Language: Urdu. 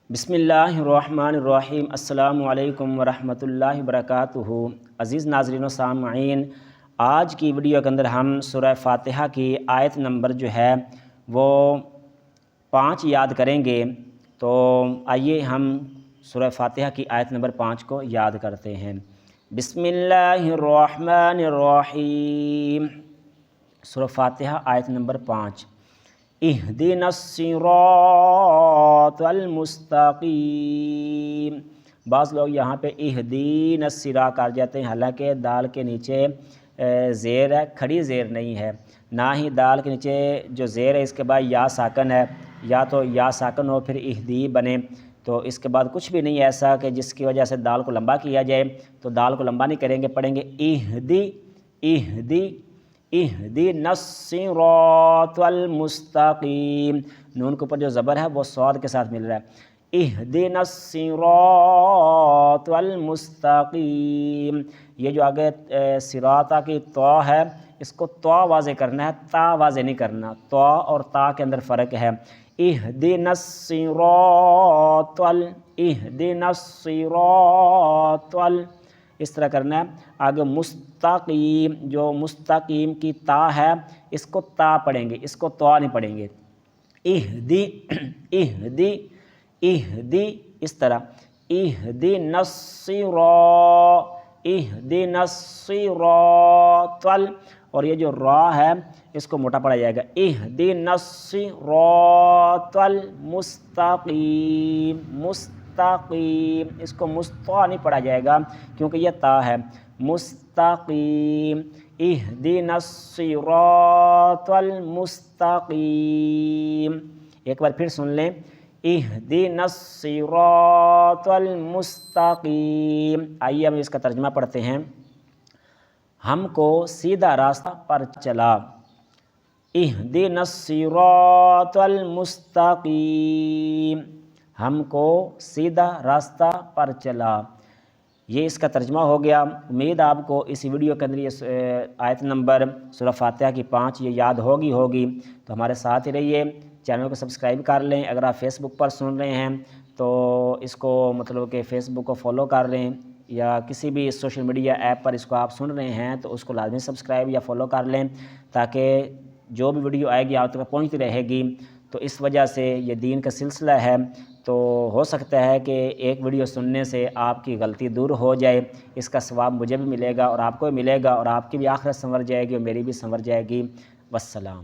بسم اللہ الرحمن الرحیم۔ السلام علیکم ورحمۃ اللہ وبرکاتہ۔ عزیز ناظرین و سامعین، آج کی ویڈیو کے اندر ہم سورہ فاتحہ کی آیت نمبر جو ہے وہ 5 یاد کریں گے۔ تو آئیے ہم سورہ فاتحہ کی آیت نمبر 5 کو یاد کرتے ہیں۔ بسم اللہ الرحمن الرحیم۔ سورہ فاتحہ آیت نمبر 5۔ اہدنا الصراط المستقیم۔ بعض لوگ یہاں پہ اہدینا الصراط کر جاتے ہیں، حالانکہ دال کے نیچے زیر ہے، کھڑی زیر نہیں ہے، نہ ہی دال کے نیچے جو زیر ہے اس کے بعد یا ساکن ہے، یا تو یا ساکن ہو پھر اہدی بنے، تو اس کے بعد کچھ بھی نہیں ایسا کہ جس کی وجہ سے دال کو لمبا کیا جائے، تو دال کو لمبا نہیں کریں گے، پڑھیں گے اہدنا الصراط المستقیم۔ نون کے اوپر جو زبر ہے وہ صاد کے ساتھ مل رہا ہے۔ اہدنا الصراط المستقیم۔ یہ جو آگے صراط کی تو ہے، اس کو تو واضح کرنا ہے، تا واضح نہیں کرنا۔ تو اور تا کے اندر فرق ہے۔ اہدنا الصراط اس طرح کرنا ہے۔ آگے مستقیم، جو مستقیم کی تا ہے اس کو تا پڑھیں گے، اس کو تو نہیں پڑھیں گے۔ اہدی اس طرح۔ اہدنا الصراط اور یہ جو را ہے اس کو موٹا پڑھا جائے گا۔ اہدنا الصراط المستقیم، اس کو مستا نہیں پڑھا جائے گا کیونکہ یہ تا ہے۔ مستقیم، اہدنا الصراط المستقیم۔ ایک بار پھر سن لیں۔ اہدنا الصراط المستقیم۔ آئیے اب اس کا ترجمہ پڑھتے ہیں۔ ہم کو سیدھا راستہ پر چلا۔ اہدنا الصراط المستقیم، ہم کو سیدھا راستہ پر چلا۔ یہ اس کا ترجمہ ہو گیا۔ امید آپ کو اس ویڈیو کے اندر یہ آیت نمبر سورہ فاتحہ کی 5 یہ یاد ہوگی، تو ہمارے ساتھ ہی رہیے۔ چینل کو سبسکرائب کر لیں۔ اگر آپ فیس بک پر سن رہے ہیں تو اس کو مطلب کہ فیس بک کو فالو کر لیں، یا کسی بھی سوشل میڈیا ایپ پر اس کو آپ سن رہے ہیں تو اس کو لازمی سبسکرائب یا فالو کر لیں، تاکہ جو بھی ویڈیو آئے گی آپ تک پہنچتی رہے گی۔ تو اس وجہ سے یہ دین کا سلسلہ ہے، تو ہو سکتا ہے کہ ایک ویڈیو سننے سے آپ کی غلطی دور ہو جائے، اس کا ثواب مجھے بھی ملے گا اور آپ کو بھی ملے گا، اور آپ کی بھی آخرت سنور جائے گی اور میری بھی سنور جائے گی۔ والسلام۔